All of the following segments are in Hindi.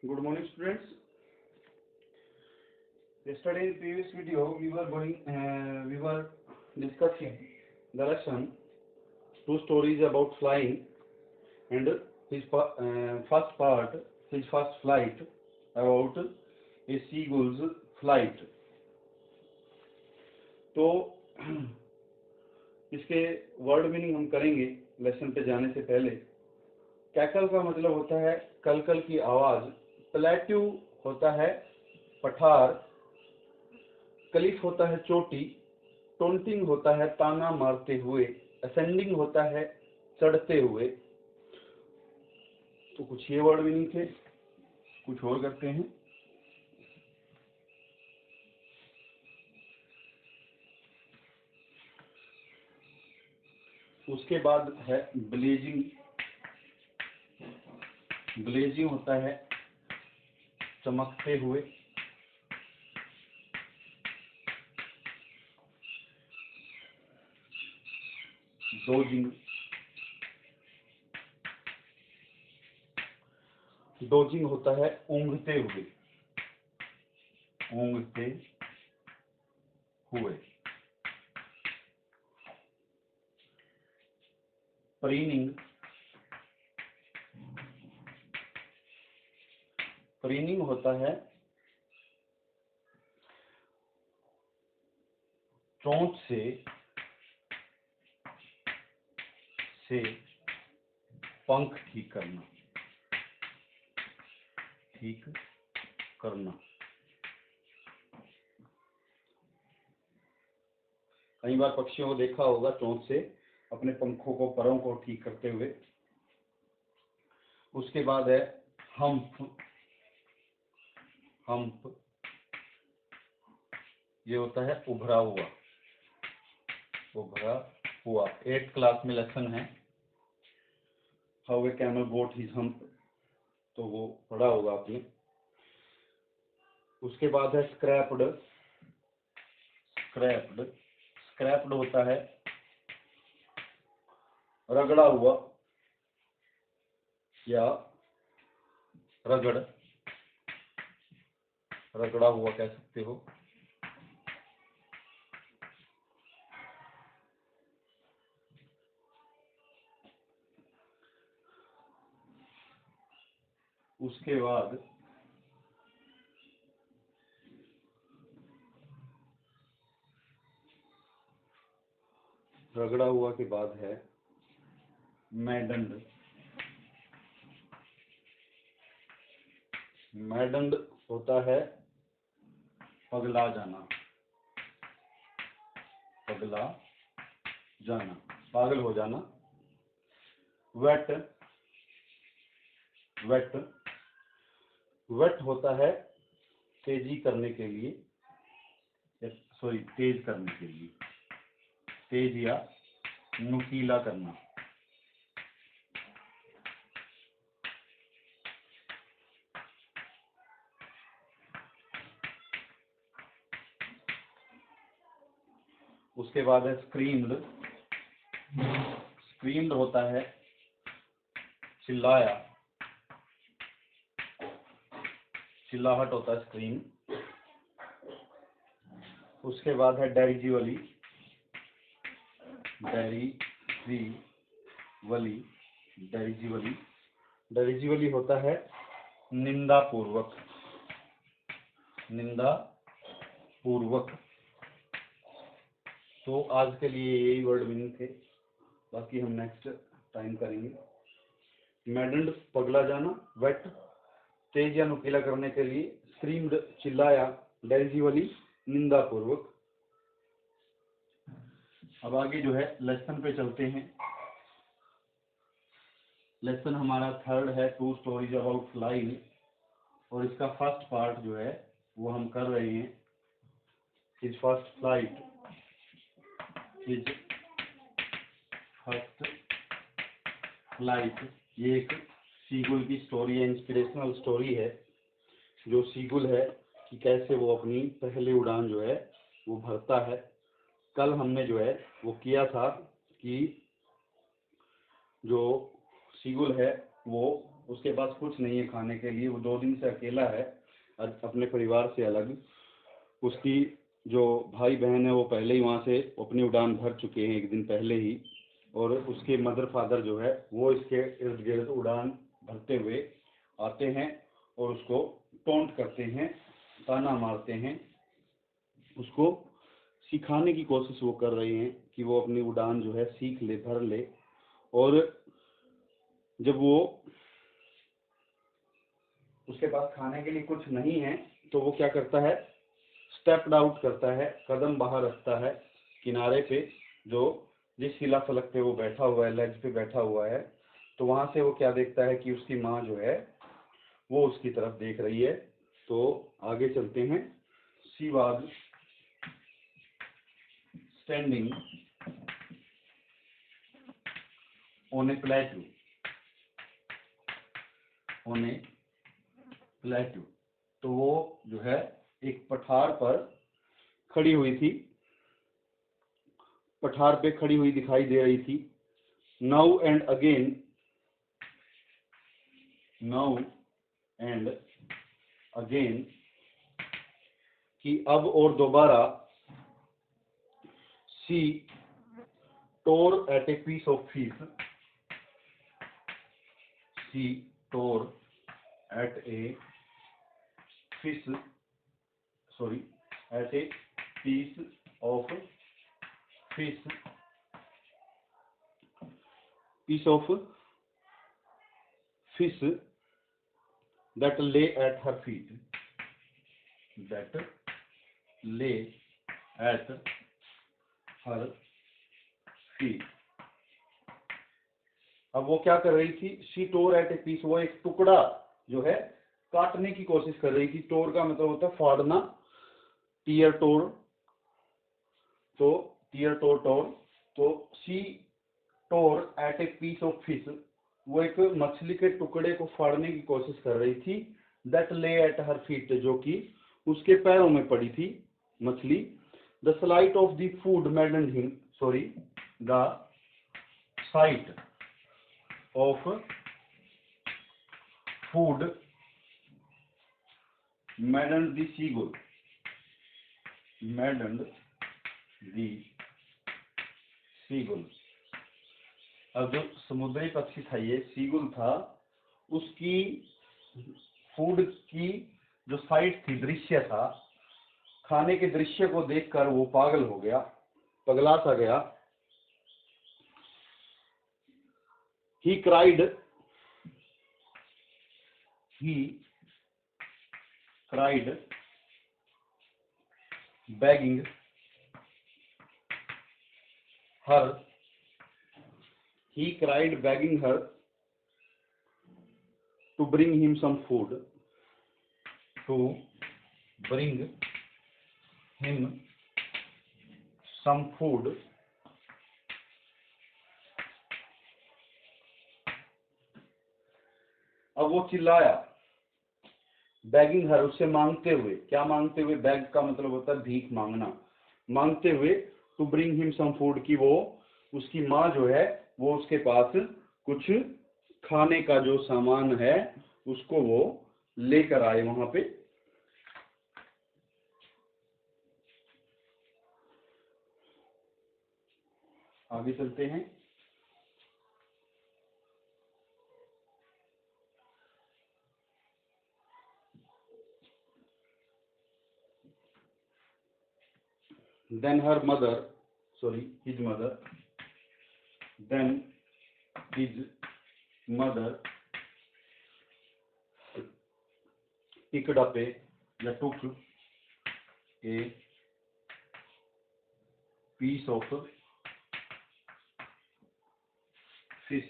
Good morning, students. Yesterday, in previous video, we were discussing the lesson two stories about flying and first part, his first flight about a seagull's flight. तो इसके वर्ड मीनिंग हम करेंगे लेसन पे जाने से पहले। कैकल का मतलब होता है कलकल की आवाज, प्लेट्यू होता है पठार, क्लिफ होता है चोटी, टोंटिंग होता है ताना मारते हुए, असेंडिंग होता है चढ़ते हुए। तो कुछ ये वर्ड मीनिंग थे, कुछ और करते हैं। उसके बाद है ब्लेजिंग। ब्लेजिंग होता है चमकते हुए। डोजिंग, डोजिंग होता है ऊँघते हुए, ऊँघते हुए। प्रीनिंग, प्रीनिंग होता है चोंच से पंख ठीक करना, ठीक करना। कई बार पक्षियों को देखा होगा चोंच से अपने पंखों को, परों को ठीक करते हुए। उसके बाद है हम्प। हम्प ये होता है उभरा हुआ, उभरा हुआ। 8th क्लास में लेसन है how a camel got his hump, तो वो पढ़ा होगा आपने। उसके बाद है स्क्रैप्ड। स्क्रैप्ड, स्क्रैप्ड होता है रगड़ा हुआ या रगड़ा हुआ कह सकते हो। उसके बाद रगड़ा हुआ के बाद है मैडन्ड। मैडन्ड होता है पगला जाना, पगला जाना, पागल हो जाना। वेट, वेट, वेट होता है तेजी करने के लिए, सॉरी तेज करने के लिए, तेज या नुकीला करना। उसके बाद है स्क्रीम्ड। स्क्रीम्ड होता है चिल्लाया, चिल्लाहट होता है स्क्रीम। उसके बाद है डायरिजीवली। डायरिजीवली, डायरिजीवली, डायरिजीवली होता है निंदा पूर्वक, निंदा पूर्वक। तो आज के लिए यही वर्ड मीनिंग थे, बाकी हम नेक्स्ट टाइम करेंगे। मैडन्ड पगला जाना, वेट तेज या नुकीला करने के लिए, स्क्रीम्ड चिल्लाया, डायरिजीवली निंदा पूर्वक। अब आगे जो है लेसन पे चलते हैं। लेसन हमारा 3rd है, टू स्टोरीज अबाउट फ्लाइंग, और इसका फर्स्ट पार्ट जो है वो हम कर रहे हैं his first flight. His first flight ये एक सीगुल की स्टोरी है, इंस्पिरेशनल स्टोरी है। जो सीगुल है कि कैसे वो अपनी पहली उड़ान जो है वो भरता है। कल हमने जो है वो किया था कि जो सीगुल है वो उसके पास कुछ नहीं है खाने के लिए, वो 2 दिन से अकेला है अपने परिवार से अलग। उसकी जो भाई बहन है वो पहले ही वहाँ से अपनी उड़ान भर चुके हैं 1 दिन पहले ही, और उसके मदर फादर जो है वो इसके इर्द गिर्द उड़ान भरते हुए आते हैं और उसको टोंट करते हैं, ताना मारते हैं, उसको सिखाने की कोशिश वो कर रहे हैं कि वो अपनी उड़ान जो है सीख ले, भर ले। और जब वो उसके पास खाने के लिए कुछ नहीं है तो वो क्या करता है, स्टेप्ड आउट करता है, कदम बाहर रखता है किनारे पे, जो जिस शिलाफलक पे वो बैठा हुआ है, लेज पे बैठा हुआ है। तो वहां से वो क्या देखता है कि उसकी माँ जो है वो उसकी तरफ देख रही है। तो आगे चलते हैं। She was standing on A plateau, on A plateau. तो वो जो है एक पठार पर खड़ी हुई थी, पठार पे खड़ी हुई दिखाई दे रही थी। Now and again, now and again, कि अब और दोबारा। She tore at a piece of fish, she tore at a fish, sorry, at a piece of fish, piece of fish that lay at her feet, that lay at her feet। अब वो क्या कर रही थी, she tore at a piece, वो एक टुकड़ा जो है काटने की कोशिश कर रही थी। टोर का मतलब होता है फाड़ना, टीयर टोर, तो टीयर टोर टोर। तो she tore at a piece of fish, वो एक मछली के टुकड़े को फाड़ने की कोशिश कर रही थी। दैट ले एट हर फीट, जो कि उसके पैरों में पड़ी थी मछली। The slight of the food मैडन him, sorry, the site of food मैडन the seagull, मैडन the seagull. अब जो समुद्री पक्षी था ये सीगुल था, उसकी फूड की जो साइट थी, दृश्य था, खाने के दृश्य को देखकर वो पागल हो गया, पगला सा गया। He cried, he cried begging her, he cried begging her to bring him some food, to bring him some food। अब वो चिल्लाया, बेगिंग हर, उससे मांगते हुए। क्या मांगते हुए, बैग का मतलब होता है भीख मांगना, मांगते हुए। To bring him some food, की वो उसकी माँ जो है वो उसके पास कुछ खाने का जो सामान है उसको वो लेकर आए वहां पे। आगे चलते हैं। Then her mother, sorry, his mother, then his mother picked up a, या took a piece of fish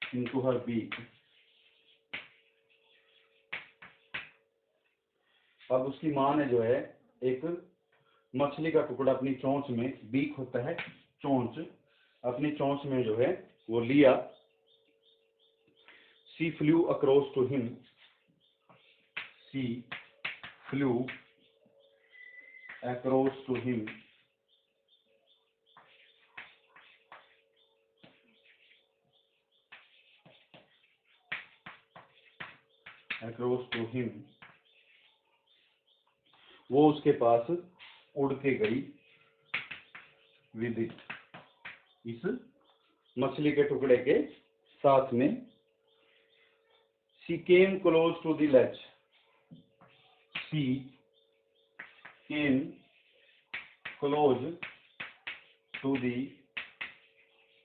into her beak। अब उसकी माँ ने जो है एक मछली का टुकड़ा अपनी चोंच में, बीक होता है चोंच, अपनी चोंच में जो है वो लिया। She flew across to him, she flew across to him, across to him, वो उसके पास उड़ के गई with it, इस मछली के टुकड़े के साथ में। She came close to the ledge, she came close to the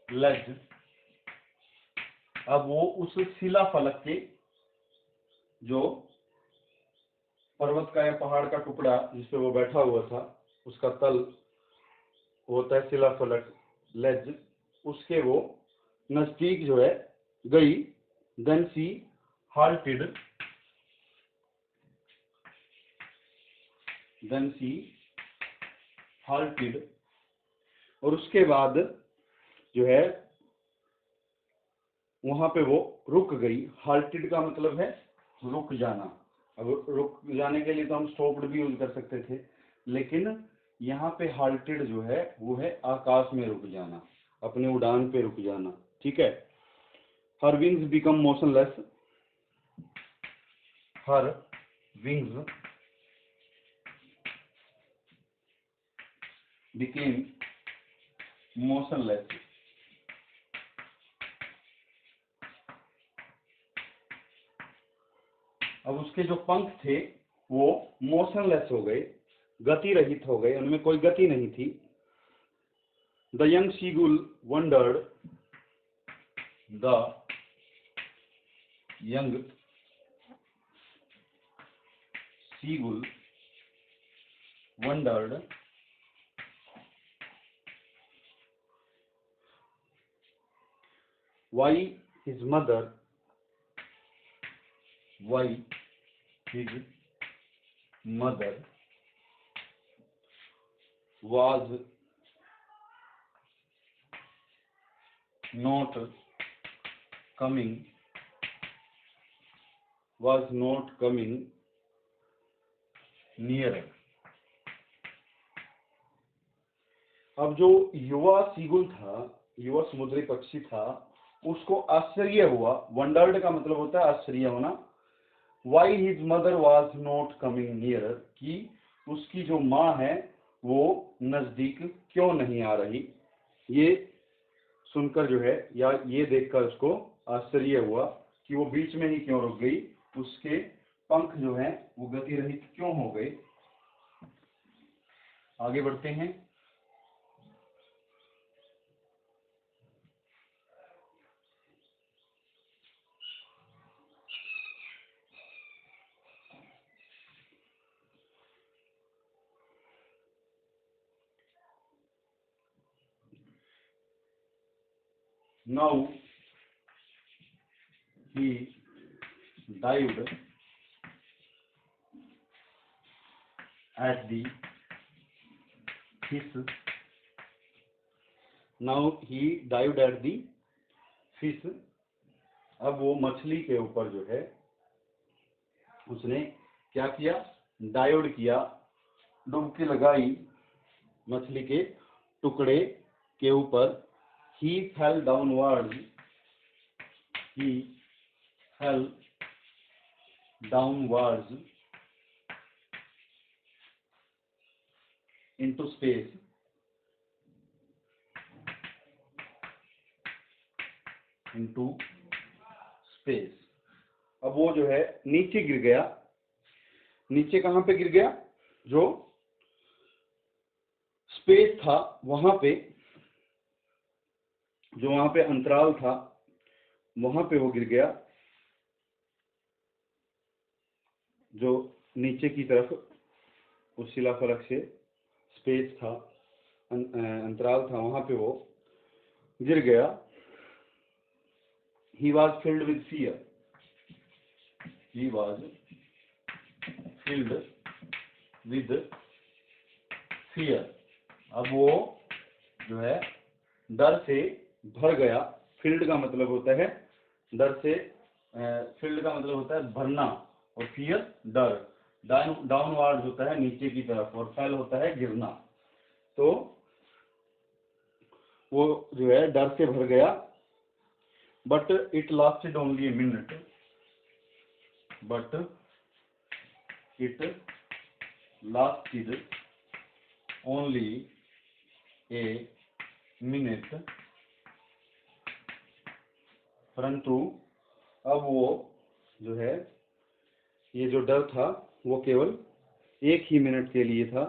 ledge, अब वो उस शिला फलक के, जो पर्वत का या पहाड़ का टुकड़ा जिसपे वो बैठा हुआ था, उसका तल होता है शिला फलक, लेज, उसके वो नजदीक जो है गई। देन सी halted, देन सी halted, और उसके बाद जो है वहां पे वो रुक गई। halted का मतलब है रुक जाना। अब रुक जाने के लिए तो हम स्टॉप्ड भी यूज कर सकते थे, लेकिन यहाँ पे halted जो है वो है आकाश में रुक जाना, अपने उड़ान पे रुक जाना। ठीक है। her wings become motionless, her wings became motionless, अब उसके जो पंख थे वो मोशनलेस हो गए, गति रहित हो गए, उनमें कोई गति नहीं थी। The young seagull wondered, the young seagull wondered why his mother was not coming nearer। अब जो युवा सीगुल था, युवा समुद्री पक्षी था, उसको आश्चर्य हुआ। वंडर्ड का मतलब होता है आश्चर्य होना। Why his mother was not coming nearer, कि उसकी जो माँ है वो नजदीक क्यों नहीं आ रही। ये सुनकर जो है, या ये देखकर उसको आश्चर्य हुआ कि वो बीच में ही क्यों रुक गई, उसके पंख जो है वो गति रहित क्यों हो गए। आगे बढ़ते हैं। Now he dived at the fish, now he dived at the fish, अब वो मछली के ऊपर जो है उसने क्या किया, डाइव किया, डुबकी लगाई मछली के टुकड़े के ऊपर। he fell downwards, he fell downwards into space, into space, अब वो जो है नीचे गिर गया। नीचे कहां पे गिर गया, जो स्पेस था वहां पे, जो वहां पे अंतराल था वहां पे वो गिर गया, जो नीचे की तरफ उस शिलाफलक से स्पेस था, अंतराल था, वहां पे वो गिर गया। He was filled with fear, he was filled with fear, अब वो जो है डर से भर गया। फील्ड का मतलब होता है डर से, फील्ड का मतलब होता है भरना, और फियर डर। डाउनवर्ड होता है नीचे की तरफ, और फेल होता है गिरना। तो वो जो है डर से भर गया। But it lasted only a minute, but it lasted only a minute. परंतु अब वो जो है, ये जो डर था वो केवल 1 ही मिनट के लिए था।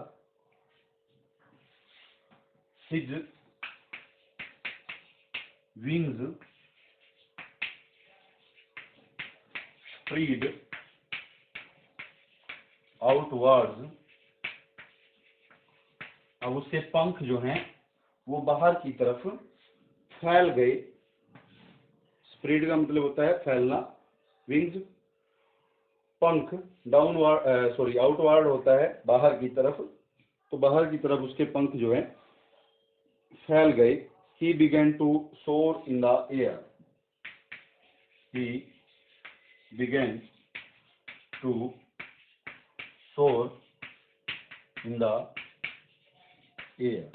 His wings spread outwards. अब उसके पंख जो हैं वो बाहर की तरफ फैल गए। स्प्रेड का मतलब होता है फैलना, विंग्स पंख, डाउनवर्ड आउटवर्ड होता है बाहर की तरफ, तो बाहर की तरफ उसके पंख जो है फैल गए। He began to soar in the air. He began to soar in the air.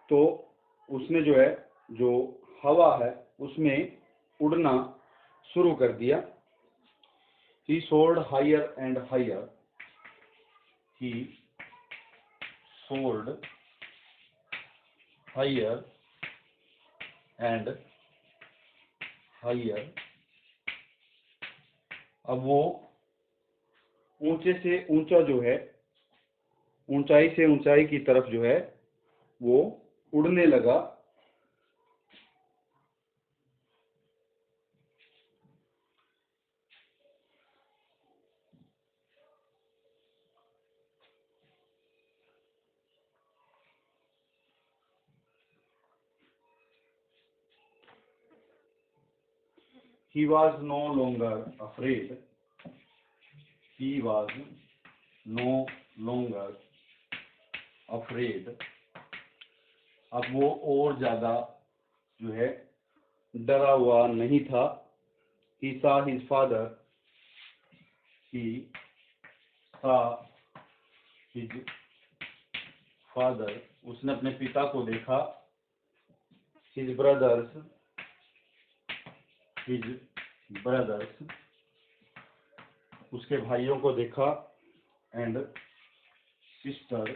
तो उसने जो है, जो हवा है उसमें उड़ना शुरू कर दिया। He soared higher and higher. He soared higher and higher. अब वो ऊंचे से ऊंचा जो है, ऊंचाई से ऊंचाई की तरफ जो है वो उड़ने लगा। He was no longer afraid. He was no longer afraid. अब वो और ज्यादा जो है डरा हुआ नहीं था। He saw his father. He saw his father. उसने अपने पिता को देखा। His brothers. His brothers. उसके भाइयों को देखा। एंड सिस्टर,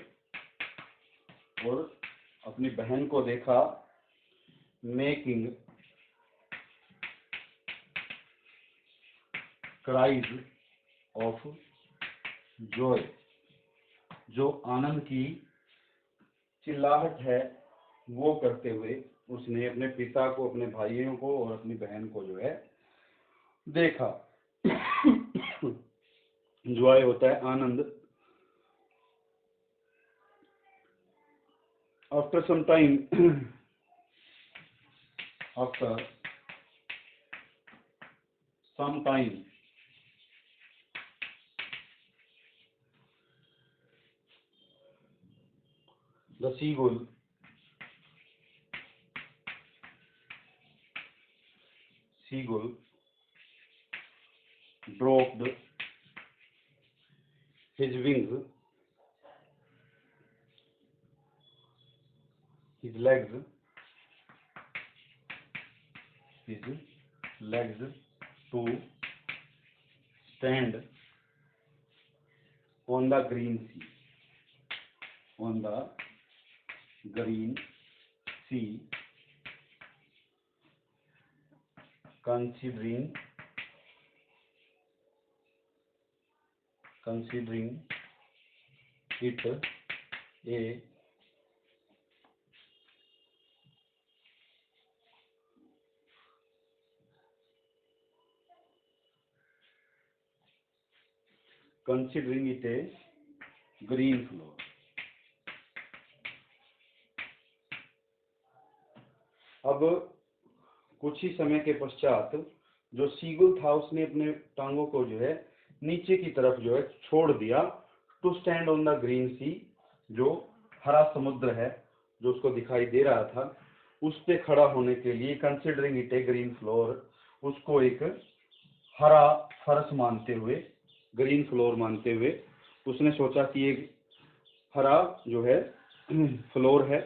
और अपनी बहन को देखा। मेकिंग क्राइज ऑफ जॉय, जो आनंद की चिल्लाहट है वो करते हुए उसने अपने पिता को, अपने भाइयों को और अपनी बहन को जो है देखा। जॉय होता है आनंद। After some time, after some time, the seagull dropped his wings, his legs to stand on the green sea, on the green sea, considering it a green floor. अब कुछ ही समय के पश्चात जो सीगुल था उसने अपने टांगों को जो है नीचे की तरफ जो है छोड़ दिया। To stand on the green sea, जो हरा समुद्र है जो उसको दिखाई दे रहा था, उस पे खड़ा होने के लिए। Considering it A green floor, उसको एक हरा फर्श मानते हुए, ग्रीन फ्लोर मानते हुए उसने सोचा कि एक हरा जो है फ्लोर है